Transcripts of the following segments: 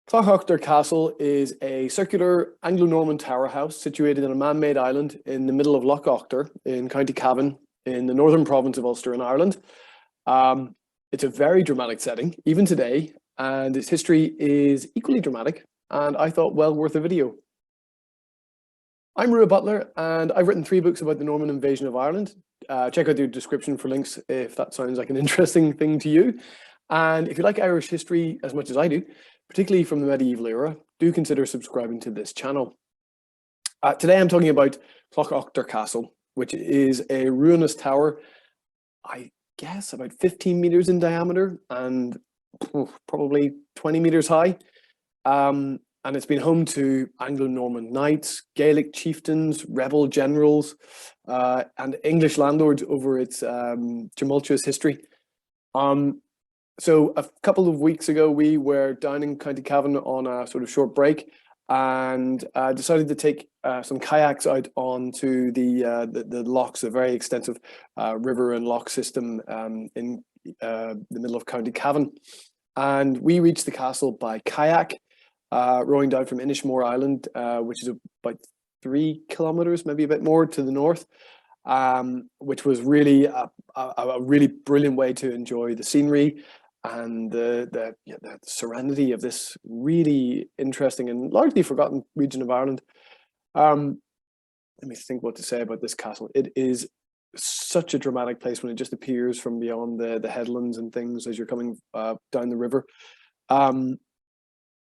Cloughoughter Castle is a circular Anglo-Norman tower house situated on a man-made island in the middle of Cloughoughter in County Cavan in the northern province of Ulster in Ireland. It's a very dramatic setting, even today, and its history is equally dramatic, and I thought well worth a video. I'm Ruadh Butler, and I've written 3 books about the Norman invasion of Ireland. Check out the description for links if that sounds like an interesting thing to you. And if you like Irish history as much as I do, particularly from the medieval era, do consider subscribing to this channel. Today I'm talking about Cloughoughter Castle, which is a ruinous tower, I guess about 15 meters in diameter and probably 20 meters high. And it's been home to Anglo-Norman knights, Gaelic chieftains, rebel generals, and English landlords over its tumultuous history. So a couple of weeks ago, we were down in County Cavan on a sort of short break and decided to take some kayaks out onto the lochs, a very extensive river and loch system in the middle of County Cavan. And we reached the castle by kayak, rowing down from Inishmore Island, which is about 3 kilometers, maybe a bit more to the north, which was really a really brilliant way to enjoy the scenery and the serenity of this really interesting and largely forgotten region of Ireland. Let me think what to say about this castle. It is such a dramatic place when it just appears from beyond the headlands and things as you're coming down the river.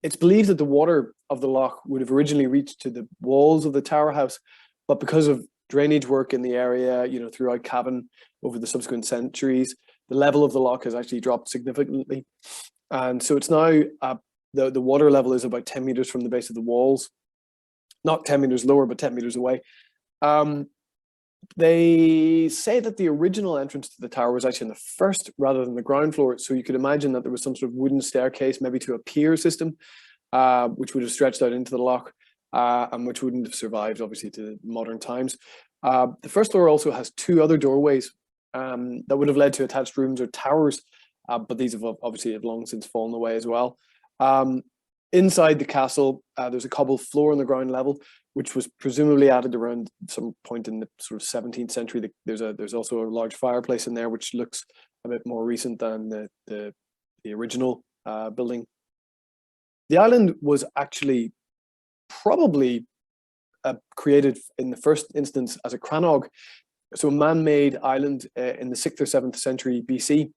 It's believed that the water of the loch would have originally reached to the walls of the tower house, but because of drainage work in the area, throughout Cavan over the subsequent centuries, the level of the loch has actually dropped significantly. And so it's now, the water level is about 10 meters from the base of the walls, not 10 meters lower, but 10 meters away. They say that the original entrance to the tower was actually on the first rather than the ground floor. So you could imagine that there was some sort of wooden staircase, maybe to a pier system, which would have stretched out into the loch, and which wouldn't have survived, obviously, to modern times. The first floor also has 2 other doorways that would have led to attached rooms or towers, but these have obviously long since fallen away as well. Inside the castle, there's a cobble floor on the ground level, which was presumably added around some point in the sort of 17th century. There's also a large fireplace in there, which looks a bit more recent than the original building. The island was actually probably created in the first instance as a crannog, so a man-made island in the 6th or 7th century BC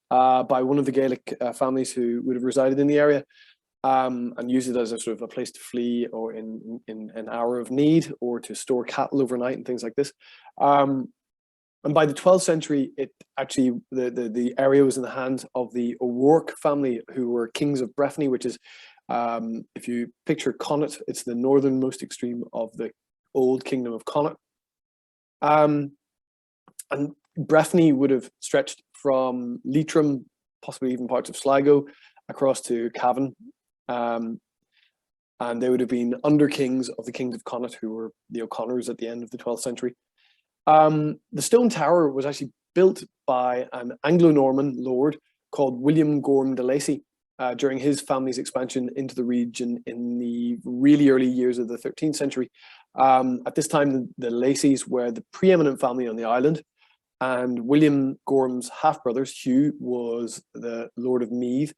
by one of the Gaelic families who would have resided in the area, and used it as a sort of a place to flee or in an hour of need, or to store cattle overnight and things like this. And by the 12th century, it actually the area was in the hands of the O'Rourke family, who were kings of Breffni, which is, if you picture Connaught, it's the northernmost extreme of the old kingdom of Connaught. And Breffni would have stretched from Leitrim, possibly even parts of Sligo, across to Cavan. And they would have been under kings of the kings of Connaught, who were the O'Connors at the end of the 12th century. The stone tower was actually built by an Anglo-Norman lord called William Gorm de Lacy during his family's expansion into the region in the really early years of the 13th century. At this time, the Lacys were the preeminent family on the island, and William Gorm's half-brothers, Hugh, was the Lord of Meath,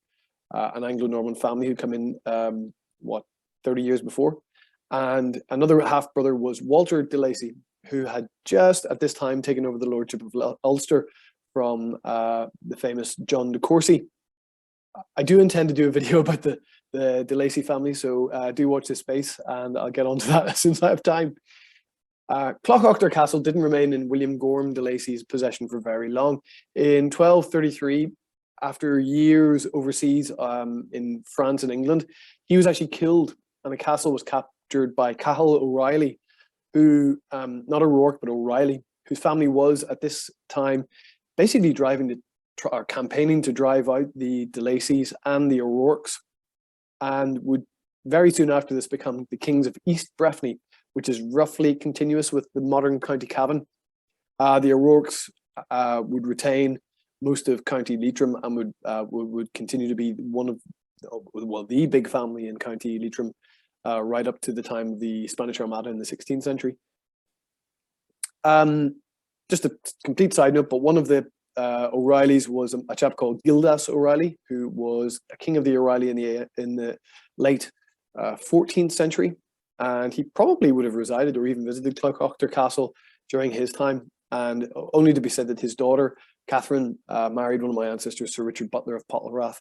an Anglo-Norman family who'd come in, 30 years before. And another half-brother was Walter de Lacy, who had just at this time taken over the lordship of Ulster from the famous John de Courcy. I do intend to do a video about the de Lacy family, so do watch this space, and I'll get onto that as soon as I have time. Cloughoughter Castle didn't remain in William Gorm de Lacy's possession for very long. In 1233, after years overseas in France and England, he was actually killed, and the castle was captured by Cahill O'Reilly, who, not O'Rourke, but O'Reilly, whose family was at this time basically campaigning to drive out the de Lacys and the O'Rourkes, and would very soon after this become the kings of East Breffni, which is roughly continuous with the modern County Cavan. The O'Rourkes would retain most of County Leitrim and would continue to be one of well, the big family in County Leitrim, right up to the time of the Spanish Armada in the 16th century. Just a complete side note, but one of the O'Reillys was a chap called Gildas O'Reilly, who was a king of the O'Reilly in the late 14th century, and he probably would have resided or even visited Cloughoughter Castle during his time, and only to be said that his daughter Catherine married one of my ancestors, Sir Richard Butler of Butler,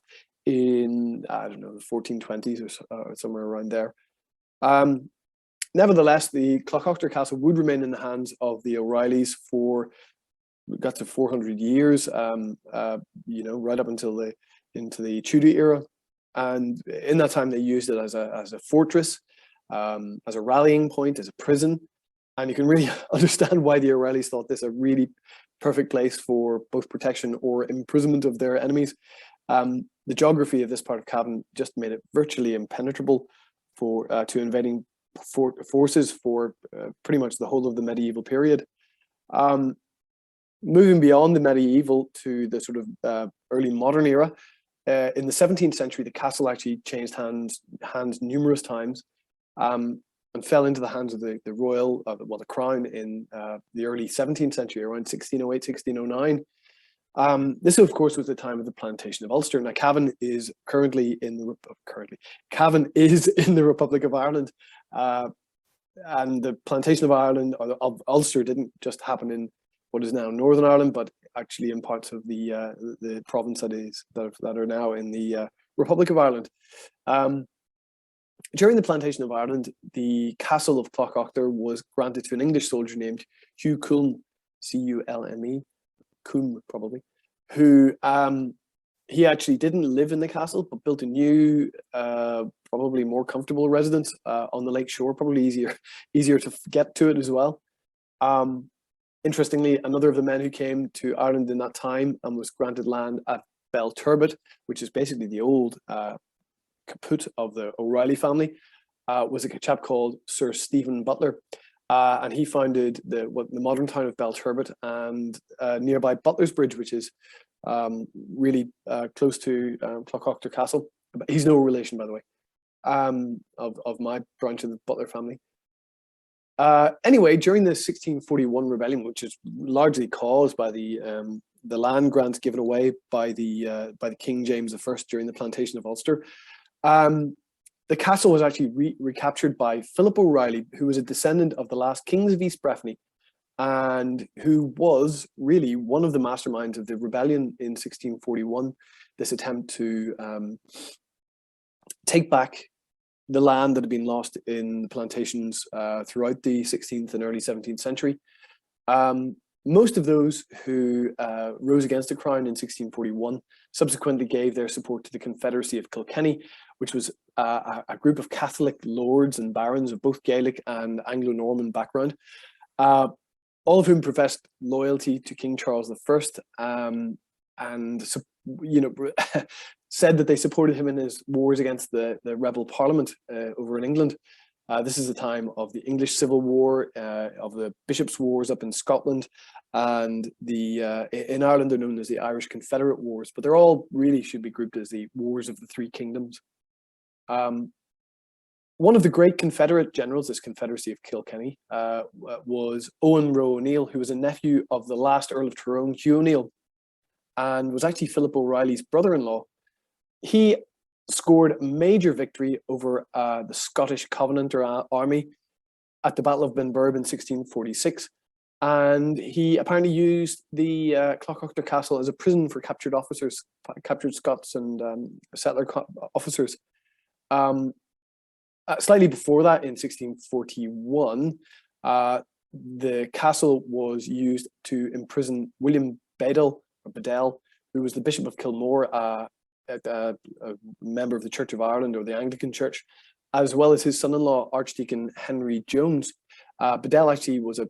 in, I don't know, the 1420s or somewhere around there. Nevertheless, the Cloughoughter Castle would remain in the hands of the O'Reillys for, we got to 400 years, you know, right up until into the Tudor era. And in that time, they used it as a fortress, as a rallying point, as a prison. And you can really understand why the O'Reillys thought this a really perfect place for both protection or imprisonment of their enemies. The geography of this part of Cavan just made it virtually impenetrable to invading forces for pretty much the whole of the medieval period. Moving beyond the medieval to the sort of early modern era, in the 17th century, the castle actually changed hands numerous times, and fell into the hands of the royal, the crown in the early 17th century, around 1608, 1609. This, of course, was the time of the Plantation of Ulster. Now, Cavan is currently in the Cavan is in the Republic of Ireland, and the Plantation of Ireland or of Ulster didn't just happen in what is now Northern Ireland, but actually in parts of the province that are now in the Republic of Ireland. During the Plantation of Ireland, the castle of Cloughoughter was granted to an English soldier named Hugh Culme, C-U-L-M-E, Culme probably, who he actually didn't live in the castle, but built a new, probably more comfortable residence on the lake shore, probably easier to get to it as well. Interestingly, another of the men who came to Ireland in that time and was granted land at Belturbet, which is basically the old caput of the O'Reilly family, was a chap called Sir Stephen Butler, and he founded the modern town of Belturbet and nearby Butler's Bridge, which is really close to Cloughoughter Castle. He's no relation, by the way, of my branch of the Butler family. Anyway, during the 1641 rebellion, which is largely caused by the land grants given away by the King James I during the Plantation of Ulster, the castle was actually recaptured by Philip O'Reilly, who was a descendant of the last kings of East Breffni, and who was really one of the masterminds of the rebellion in 1641. This attempt to take back the land that had been lost in the plantations throughout the 16th and early 17th century. Most of those who rose against the crown in 1641 subsequently gave their support to the Confederacy of Kilkenny, which was a group of Catholic lords and barons of both Gaelic and Anglo-Norman background, all of whom professed loyalty to King Charles I, and you know, said that they supported him in his wars against the rebel Parliament over in England. This is the time of the English Civil War, of the Bishops' Wars up in Scotland, and in Ireland they're known as the Irish Confederate Wars, but they're all really should be grouped as the Wars of the Three Kingdoms. One of the great Confederate generals, this Confederacy of Kilkenny, was Owen Roe O'Neill, who was a nephew of the last Earl of Tyrone, Hugh O'Neill, and was actually Philip O'Reilly's brother-in-law. He scored a major victory over the Scottish Covenanter army at the Battle of Benburb in 1646, and he apparently used the Cloughoughter Castle as a prison for captured officers, captured Scots and settler officers. Slightly before that, in 1641, the castle was used to imprison William Bedell, who was the Bishop of Kilmore, a member of the Church of Ireland or the Anglican Church, as well as his son-in-law, Archdeacon Henry Jones. Bedell actually was a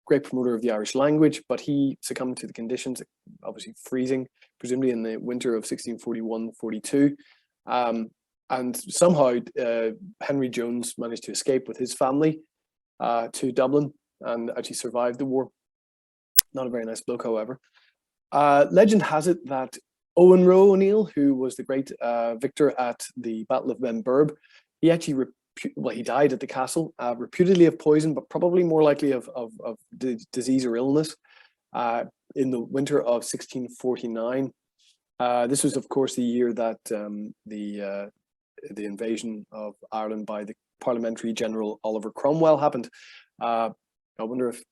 great promoter of the Irish language, but he succumbed to the conditions, obviously freezing, presumably in the winter of 1641-42. And somehow Henry Jones managed to escape with his family to Dublin and actually survived the war. Not a very nice bloke, however. Legend has it that Owen Roe O'Neill, who was the great victor at the Battle of Benburb, he actually he died at the castle, reputedly of poison, but probably more likely of disease or illness in the winter of 1649. This was, of course, the year that the invasion of Ireland by the Parliamentary General Oliver Cromwell happened. I wonder if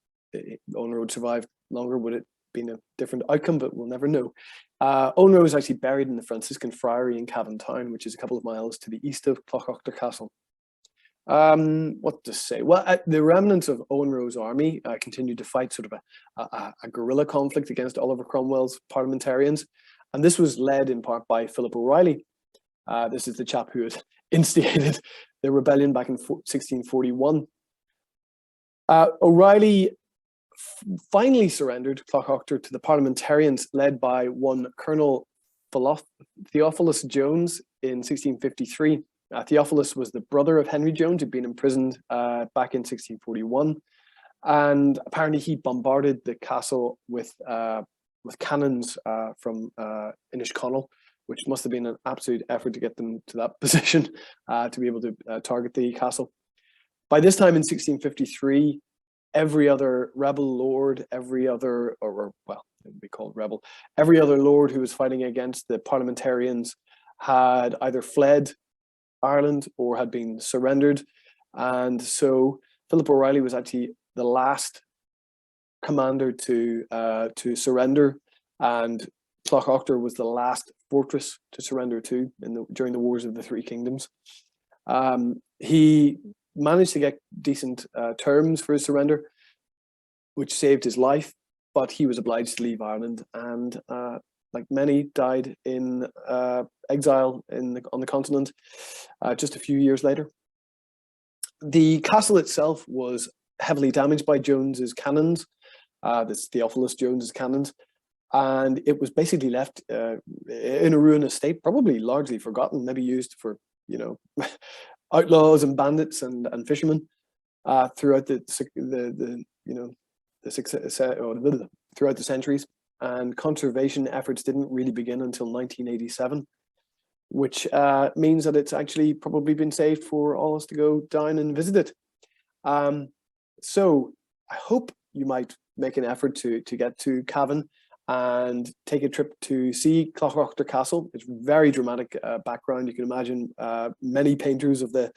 Owen Roe survived longer. Would it been a different outcome? But we'll never know. Owen Roe is actually buried in the Franciscan Friary in Cavan town, which is a couple of miles to the east of Cloughoughter Castle. What to say? Well, the remnants of Owen Roe's army continued to fight sort of a guerrilla conflict against Oliver Cromwell's parliamentarians, and this was led in part by Philip O'Reilly. This is the chap who had instigated the rebellion back in 1641. O'Reilly finally surrendered Cloughoughter to the parliamentarians led by one Colonel Theophilus Jones in 1653. Theophilus was the brother of Henry Jones, who'd been imprisoned back in 1641, and apparently he bombarded the castle with cannons from Inishconnehl, which must have been an absolute effort to get them to that position to be able to target the castle. By this time in 1653, every other rebel lord, every other lord who was fighting against the parliamentarians had either fled Ireland or had been surrendered, and so Philip O'Reilly was actually the last commander to surrender, and Cloughoughter was the last fortress to surrender to during the Wars of the Three Kingdoms. He managed to get decent terms for his surrender, which saved his life, but he was obliged to leave Ireland, and like many, died in exile on the continent just a few years later. The castle itself was heavily damaged by Jones's cannons, this Theophilus Jones's cannons, and it was basically left in a ruinous state, probably largely forgotten, maybe used for, you know, outlaws and bandits and fishermen throughout throughout the centuries. And conservation efforts didn't really begin until 1987, which means that it's actually probably been saved for all us to go down and visit it. So I hope you might make an effort to get to Cavan and take a trip to see Cloughoughter Castle. It's very dramatic background. You can imagine many painters of the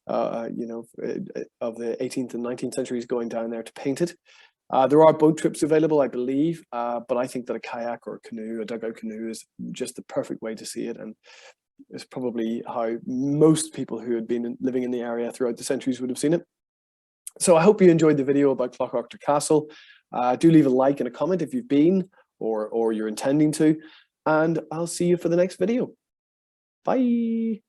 of the 18th and 19th centuries going down there to paint it. There are boat trips available, I believe, but I think that a kayak or a canoe, a dugout canoe, is just the perfect way to see it, and it's probably how most people who had been living in the area throughout the centuries would have seen it. So I hope you enjoyed the video about Cloughoughter Castle. Do leave a like and a comment if you've been or you're intending to, and I'll see you for the next video. Bye.